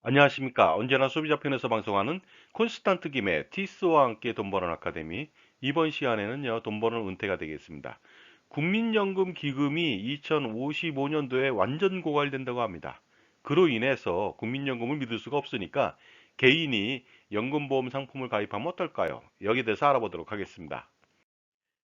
안녕하십니까. 언제나 소비자 편에서 방송하는 콘스탄트 김의 티스와 함께 돈 버는 아카데미. 이번 시간에는요, 돈 버는 은퇴가 되겠습니다. 국민연금 기금이 2055년도에 완전 고갈된다고 합니다. 그로 인해서 국민연금을 믿을 수가 없으니까 개인이 연금보험 상품을 가입하면 어떨까요? 여기에 대해서 알아보도록 하겠습니다.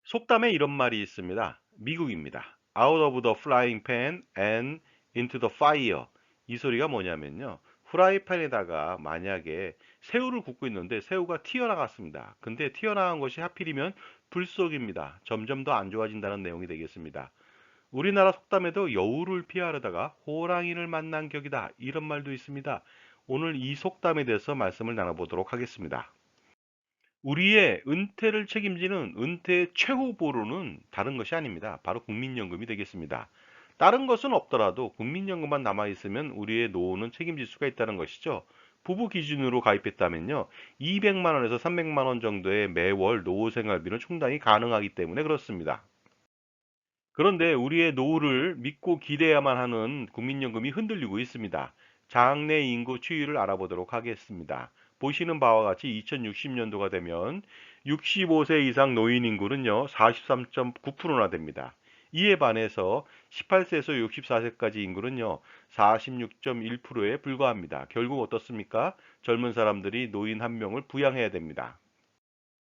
속담에 이런 말이 있습니다. 미국입니다. Out of the frying pan and into the fire. 이 소리가 뭐냐면요. 후라이팬에다가 만약에 새우를 굽고 있는데 새우가 튀어나갔습니다. 근데 튀어나간 것이 하필이면 불 속입니다. 점점 더 안 좋아진다는 내용이 되겠습니다. 우리나라 속담에도 여우를 피하려다가 호랑이를 만난 격이다. 이런 말도 있습니다. 오늘 이 속담에 대해서 말씀을 나눠보도록 하겠습니다. 우리의 은퇴를 책임지는 은퇴의 최고 보루는 다른 것이 아닙니다. 바로 국민연금이 되겠습니다. 다른 것은 없더라도 국민연금만 남아있으면 우리의 노후는 책임질 수가 있다는 것이죠. 부부 기준으로 가입했다면요, 200만 원에서 300만 원 정도의 매월 노후 생활비는 충당이 가능하기 때문에 그렇습니다. 그런데 우리의 노후를 믿고 기대야만 하는 국민연금이 흔들리고 있습니다. 장래 인구 추이를 알아보도록 하겠습니다. 보시는 바와 같이 2060년도가 되면 65세 이상 노인 인구는요, 43.9%나 됩니다. 이에 반해서 18세에서 64세까지 인구는요, 46.1%에 불과합니다. 결국 어떻습니까? 젊은 사람들이 노인 한 명을 부양해야 됩니다.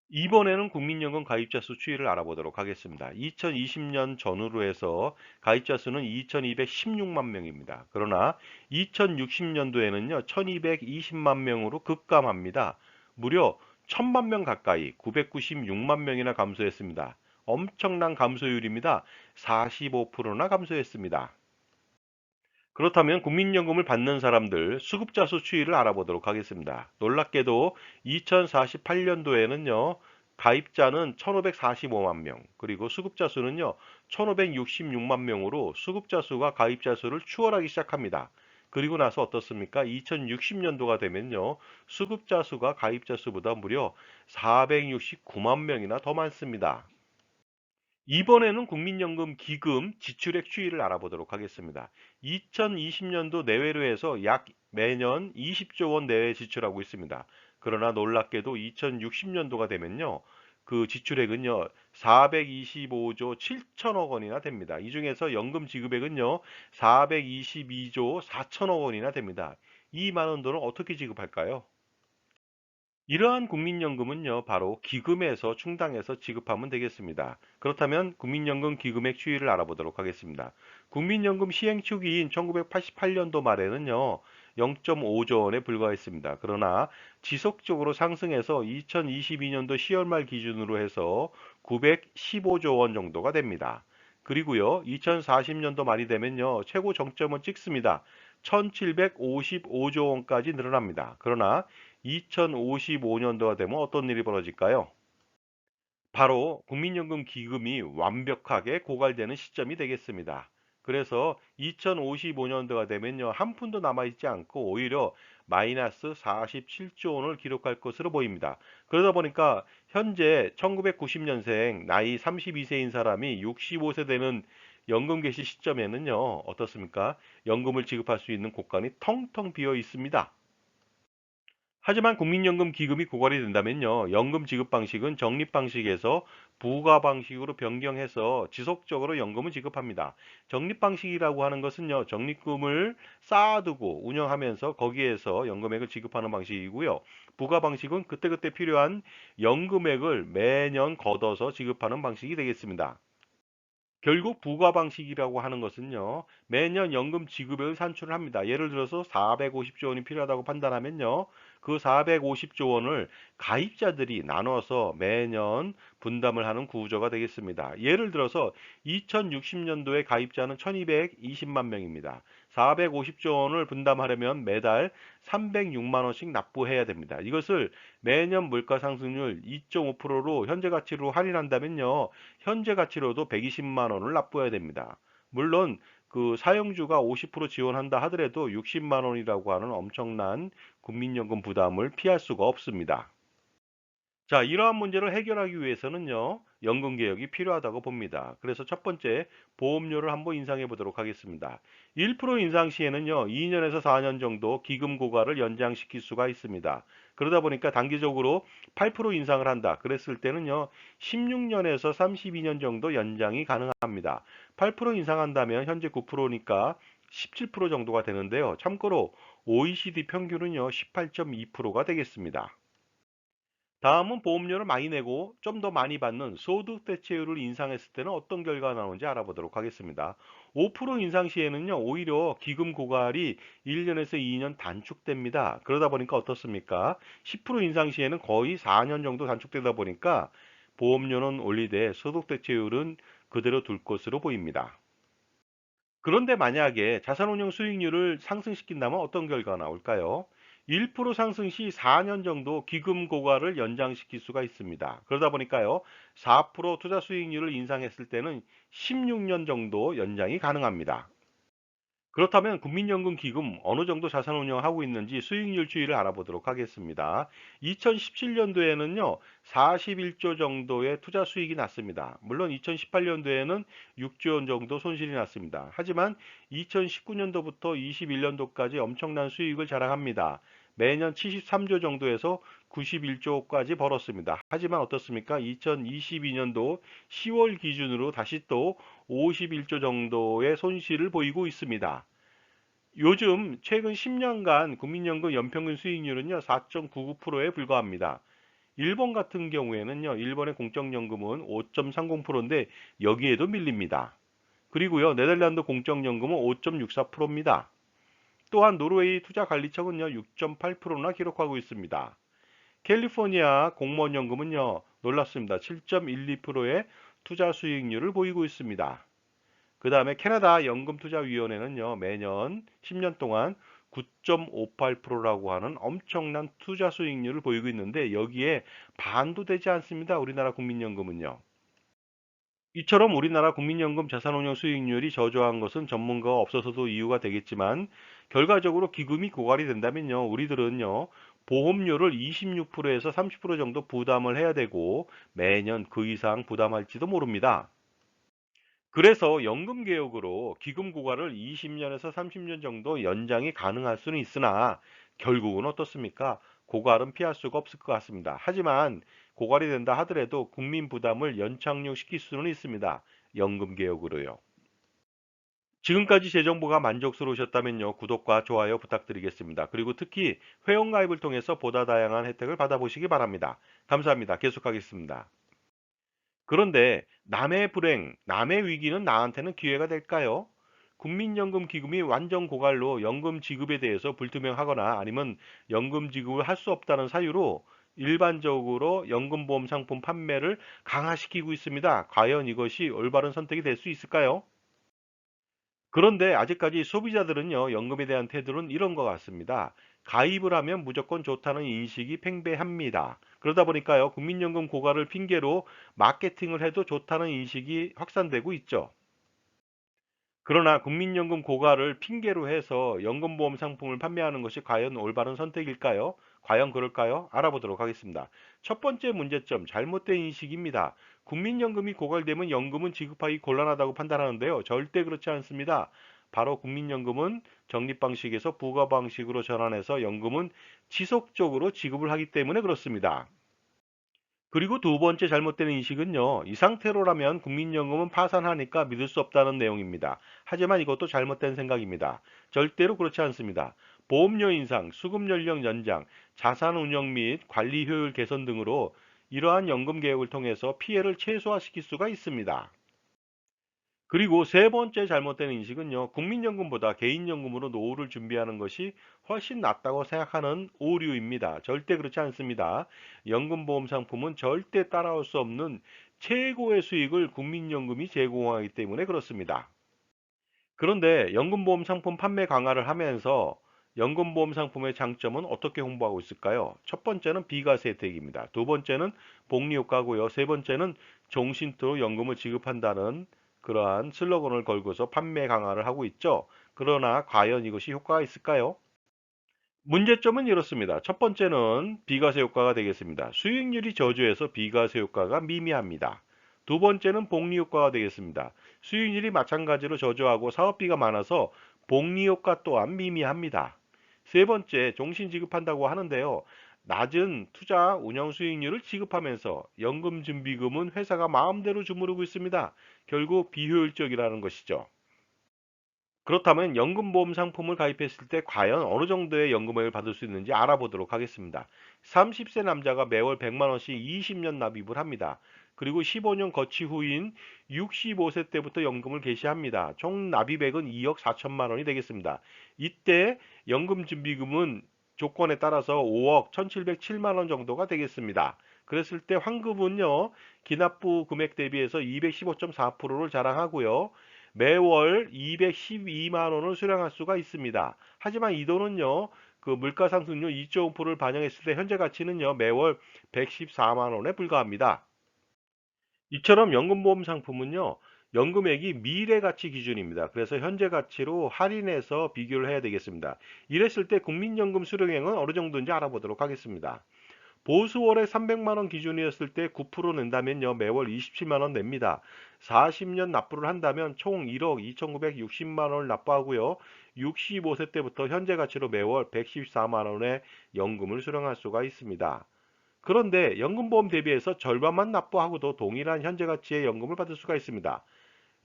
이번에는 국민연금 가입자 수 추이를 알아보도록 하겠습니다. 2020년 전후로 해서 가입자 수는 2216만 명입니다. 그러나 2060년도에는요, 1220만 명으로 급감합니다. 무려 1000만 명 가까이 996만 명이나 감소했습니다. 엄청난 감소율입니다. 45%나 감소했습니다. 그렇다면 국민연금을 받는 사람들 수급자 수 추이를 알아보도록 하겠습니다. 놀랍게도 2048년도에는요, 가입자는 1545만 명, 그리고 수급자 수는요, 1566만 명으로 수급자 수가 가입자 수를 추월하기 시작합니다. 그리고 나서 어떻습니까? 2060년도가 되면요, 수급자 수가 가입자 수보다 무려 469만 명이나 더 많습니다. 이번에는 국민연금 기금 지출액 추이를 알아보도록 하겠습니다. 2020년도 내외로 해서 약 매년 20조 원 내외 지출하고 있습니다. 그러나 놀랍게도 2060년도가 되면요, 그 지출액은요, 425조 7천억 원이나 됩니다. 이 중에서 연금 지급액은요, 422조 4천억 원이나 됩니다. 이 많은 돈을 어떻게 지급할까요? 이러한 국민연금은요, 바로 기금에서 충당해서 지급하면 되겠습니다. 그렇다면 국민연금 기금액 추이를 알아보도록 하겠습니다. 국민연금 시행 초기인 1988년도 말에는요, 0.5조 원에 불과했습니다. 그러나 지속적으로 상승해서 2022년도 10월 말 기준으로 해서 915조 원 정도가 됩니다. 그리고요, 2040년도 말이 되면요, 최고 정점을 찍습니다. 1755조 원까지 늘어납니다. 그러나 2055년도가 되면 어떤 일이 벌어질까요? 바로 국민연금 기금이 완벽하게 고갈되는 시점이 되겠습니다. 그래서 2055년도가 되면요, 한 푼도 남아있지 않고 오히려 마이너스 47조 원을 기록할 것으로 보입니다. 그러다 보니까 현재 1990년생 나이 32세인 사람이 65세 되는 연금 개시 시점에는요, 어떻습니까? 연금을 지급할 수 있는 곳간이 텅텅 비어 있습니다. 하지만 국민연금 기금이 고갈이 된다면요, 연금 지급 방식은 적립 방식에서 부가 방식으로 변경해서 지속적으로 연금을 지급합니다. 적립 방식이라고 하는 것은요, 적립금을 쌓아두고 운영하면서 거기에서 연금액을 지급하는 방식이고요. 부가 방식은 그때그때 필요한 연금액을 매년 걷어서 지급하는 방식이 되겠습니다. 결국 부가 방식이라고 하는 것은요, 매년 연금 지급액을 산출을 합니다. 예를 들어서 450조 원이 필요하다고 판단하면요, 그 450조 원을 가입자들이 나눠서 매년 분담을 하는 구조가 되겠습니다. 예를 들어서 2060년도에 가입자는 1220만 명입니다. 450조 원을 분담하려면 매달 306만 원씩 납부해야 됩니다. 이것을 매년 물가 상승률 2.5%로 현재 가치로 할인한다면요, 현재 가치로도 120만 원을 납부해야 됩니다. 물론 그 사용주가 50% 지원한다 하더라도 60만 원이라고 하는 엄청난 국민연금 부담을 피할 수가 없습니다. 자, 이러한 문제를 해결하기 위해서는요, 연금 개혁이 필요하다고 봅니다. 그래서 첫 번째, 보험료를 한번 인상해 보도록 하겠습니다. 1% 인상 시에는요, 2년에서 4년 정도 기금 고갈을 연장시킬 수가 있습니다. 그러다 보니까 단기적으로 8% 인상을 한다. 그랬을 때는요, 16년에서 32년 정도 연장이 가능합니다. 8% 인상한다면 현재 9%니까 17% 정도가 되는데요. 참고로 OECD 평균은요, 18.2%가 되겠습니다. 다음은 보험료를 많이 내고 좀 더 많이 받는 소득 대체율을 인상했을 때는 어떤 결과가 나오는지 알아보도록 하겠습니다. 5% 인상 시에는요, 오히려 기금 고갈이 1년에서 2년 단축됩니다. 그러다 보니까 어떻습니까? 10% 인상 시에는 거의 4년 정도 단축되다 보니까 보험료는 올리되 소득 대체율은 그대로 둘 것으로 보입니다. 그런데 만약에 자산운용 수익률을 상승시킨다면 어떤 결과가 나올까요? 1% 상승 시 4년 정도 기금 고갈을 연장시킬 수가 있습니다. 그러다 보니까요, 4% 투자 수익률을 인상했을 때는 16년 정도 연장이 가능합니다. 그렇다면 국민연금 기금 어느 정도 자산 운용하고 있는지 수익률 추이를 알아보도록 하겠습니다. 2017년도에는요, 41조 정도의 투자 수익이 났습니다. 물론 2018년도에는 6조 원 정도 손실이 났습니다. 하지만 2019년도부터 21년도까지 엄청난 수익을 자랑합니다. 매년 73조 정도에서 91조까지 벌었습니다. 하지만 어떻습니까? 2022년도 10월 기준으로 다시 또 51조 정도의 손실을 보이고 있습니다. 요즘 최근 10년간 국민연금 연평균 수익률은요, 4.99%에 불과합니다. 일본 같은 경우에는요, 일본의 공적연금은 5.30%인데 여기에도 밀립니다. 그리고요, 네덜란드 공적연금은 5.64%입니다. 또한 노르웨이 투자관리청은요, 6.8%나 기록하고 있습니다. 캘리포니아 공무원연금은요, 놀랍습니다. 7.12%의 투자 수익률을 보이고 있습니다. 그 다음에 캐나다 연금투자위원회는요, 매년 10년 동안 9.58%라고 하는 엄청난 투자 수익률을 보이고 있는데 여기에 반도 되지 않습니다. 우리나라 국민연금은요. 이처럼 우리나라 국민연금 자산운용 수익률이 저조한 것은 전문가가 없어서도 이유가 되겠지만 결과적으로 기금이 고갈이 된다면요, 우리들은요, 보험료를 26%에서 30% 정도 부담을 해야 되고 매년 그 이상 부담할지도 모릅니다. 그래서 연금 개혁으로 기금 고갈을 20년에서 30년 정도 연장이 가능할 수는 있으나 결국은 어떻습니까? 고갈은 피할 수가 없을 것 같습니다. 하지만 고갈이 된다 하더라도 국민 부담을 연착륙시킬 수는 있습니다. 연금 개혁으로요. 지금까지 제 정보가 만족스러우셨다면요, 구독과 좋아요 부탁드리겠습니다. 그리고 특히 회원가입을 통해서 보다 다양한 혜택을 받아보시기 바랍니다. 감사합니다. 계속하겠습니다. 그런데 남의 불행, 남의 위기는 나한테는 기회가 될까요? 국민연금 기금이 완전 고갈로 연금 지급에 대해서 불투명하거나 아니면 연금 지급을 할 수 없다는 사유로 일반적으로 연금보험 상품 판매를 강화시키고 있습니다. 과연 이것이 올바른 선택이 될 수 있을까요? 그런데 아직까지 소비자들은요, 연금에 대한 태도는 이런 것 같습니다. 가입을 하면 무조건 좋다는 인식이 팽배합니다. 그러다 보니까요, 국민연금 고갈을 핑계로 마케팅을 해도 좋다는 인식이 확산되고 있죠. 그러나 국민연금 고갈을 핑계로 해서 연금보험 상품을 판매하는 것이 과연 올바른 선택일까요? 과연 그럴까요? 알아보도록 하겠습니다. 첫 번째 문제점, 잘못된 인식입니다. 국민연금이 고갈되면 연금은 지급하기 곤란하다고 판단하는데요. 절대 그렇지 않습니다. 바로 국민연금은 적립방식에서 부가방식으로 전환해서 연금은 지속적으로 지급을 하기 때문에 그렇습니다. 그리고 두 번째 잘못된 인식은요, 이 상태로라면 국민연금은 파산하니까 믿을 수 없다는 내용입니다. 하지만 이것도 잘못된 생각입니다. 절대로 그렇지 않습니다. 보험료 인상, 수급 연령 연장, 자산 운영 및 관리 효율 개선 등으로 이러한 연금 개혁을 통해서 피해를 최소화시킬 수가 있습니다. 그리고 세 번째 잘못된 인식은요, 국민연금보다 개인연금으로 노후를 준비하는 것이 훨씬 낫다고 생각하는 오류입니다. 절대 그렇지 않습니다. 연금보험 상품은 절대 따라올 수 없는 최고의 수익을 국민연금이 제공하기 때문에 그렇습니다. 그런데 연금보험 상품 판매 강화를 하면서 연금보험 상품의 장점은 어떻게 홍보하고 있을까요? 첫 번째는 비과세 혜택입니다. 두 번째는 복리 효과고요. 세 번째는 종신토록 연금을 지급한다는 그러한 슬로건을 걸고서 판매 강화를 하고 있죠. 그러나 과연 이것이 효과가 있을까요? 문제점은 이렇습니다. 첫 번째는 비과세 효과가 되겠습니다. 수익률이 저조해서 비과세 효과가 미미합니다. 두 번째는 복리 효과가 되겠습니다. 수익률이 마찬가지로 저조하고 사업비가 많아서 복리 효과 또한 미미합니다. 세 번째, 종신 지급한다고 하는데요. 낮은 투자 운영 수익률을 지급하면서 연금 준비금은 회사가 마음대로 주무르고 있습니다. 결국 비효율적이라는 것이죠. 그렇다면 연금보험 상품을 가입했을 때 과연 어느 정도의 연금을 받을 수 있는지 알아보도록 하겠습니다. 30세 남자가 매월 100만 원씩 20년 납입을 합니다. 그리고 15년 거치 후인 65세 때부터 연금을 개시합니다. 총 납입액은 2억 4천만 원이 되겠습니다. 이때 연금 준비금은 조건에 따라서 5억 1,707만 원 정도가 되겠습니다. 그랬을 때 환급은요, 기납부 금액 대비해서 215.4%를 자랑하고요. 매월 212만 원을 수령할 수가 있습니다. 하지만 이 돈은요, 그 물가 상승률 2.5%를 반영했을 때 현재 가치는요, 매월 114만 원에 불과합니다. 이처럼 연금보험 상품은요, 연금액이 미래 가치 기준입니다. 그래서 현재 가치로 할인해서 비교를 해야 되겠습니다. 이랬을 때 국민연금 수령액은 어느 정도인지 알아보도록 하겠습니다. 보수월에 300만 원 기준이었을 때 9% 낸다면요, 매월 27만 원 냅니다. 40년 납부를 한다면 총 1억 2,960만 원을 납부하고요. 65세 때부터 현재 가치로 매월 114만 원의 연금을 수령할 수가 있습니다. 그런데 연금보험 대비해서 절반만 납부하고도 동일한 현재 가치의 연금을 받을 수가 있습니다.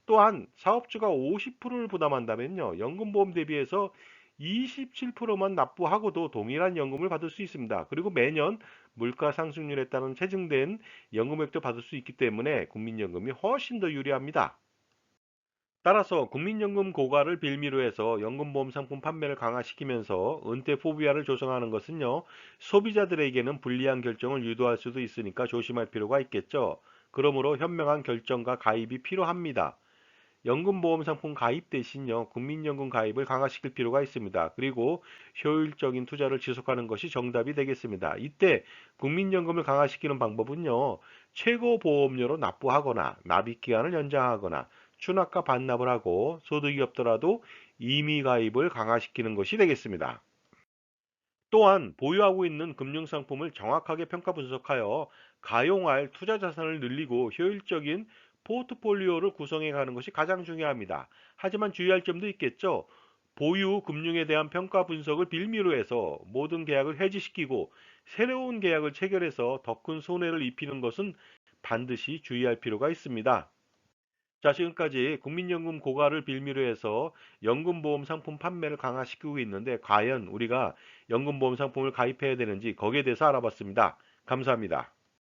또한 사업주가 50%를 부담한다면요, 연금보험 대비해서 27%만 납부하고도 동일한 연금을 받을 수 있습니다. 그리고 매년 물가 상승률에 따른 체증된 연금액도 받을 수 있기 때문에 국민연금이 훨씬 더 유리합니다. 따라서 국민연금 고갈을 빌미로 해서 연금보험 상품 판매를 강화시키면서 은퇴 포비아를 조성하는 것은요, 소비자들에게는 불리한 결정을 유도할 수도 있으니까 조심할 필요가 있겠죠. 그러므로 현명한 결정과 가입이 필요합니다. 연금보험 상품 가입 대신요, 국민연금 가입을 강화시킬 필요가 있습니다. 그리고 효율적인 투자를 지속하는 것이 정답이 되겠습니다. 이때 국민연금을 강화시키는 방법은요, 최고 보험료로 납부하거나 납입 기간을 연장하거나 추락과 반납을 하고 소득이 없더라도 임의 가입을 강화시키는 것이 되겠습니다. 또한 보유하고 있는 금융상품을 정확하게 평가 분석하여 가용할 투자 자산을 늘리고 효율적인 포트폴리오를 구성해 가는 것이 가장 중요합니다. 하지만 주의할 점도 있겠죠. 보유 금융에 대한 평가 분석을 빌미로 해서 모든 계약을 해지시키고 새로운 계약을 체결해서 더 큰 손해를 입히는 것은 반드시 주의할 필요가 있습니다. 자, 지금까지 국민연금 고갈을 빌미로 해서 연금보험 상품 판매를 강화시키고 있는데 과연 우리가 연금보험 상품을 가입해야 되는지 거기에 대해서 알아봤습니다. 감사합니다.